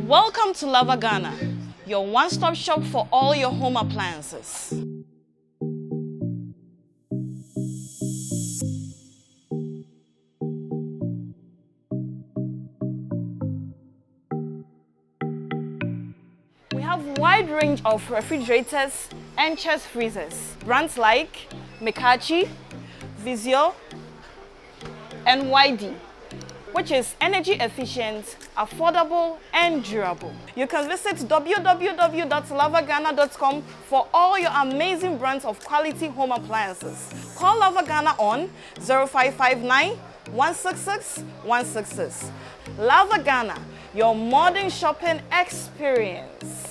Welcome to Lava Ghana, your one-stop shop for all your home appliances. We have a wide range of refrigerators and chest freezers. Brands like Mikachi, Vizio, and YD, which is energy efficient, affordable, and durable. You can visit www.lavaghana.com for all your amazing brands of quality home appliances. Call Lava Ghana on 0559 166 166. Lava Ghana, your modern shopping experience.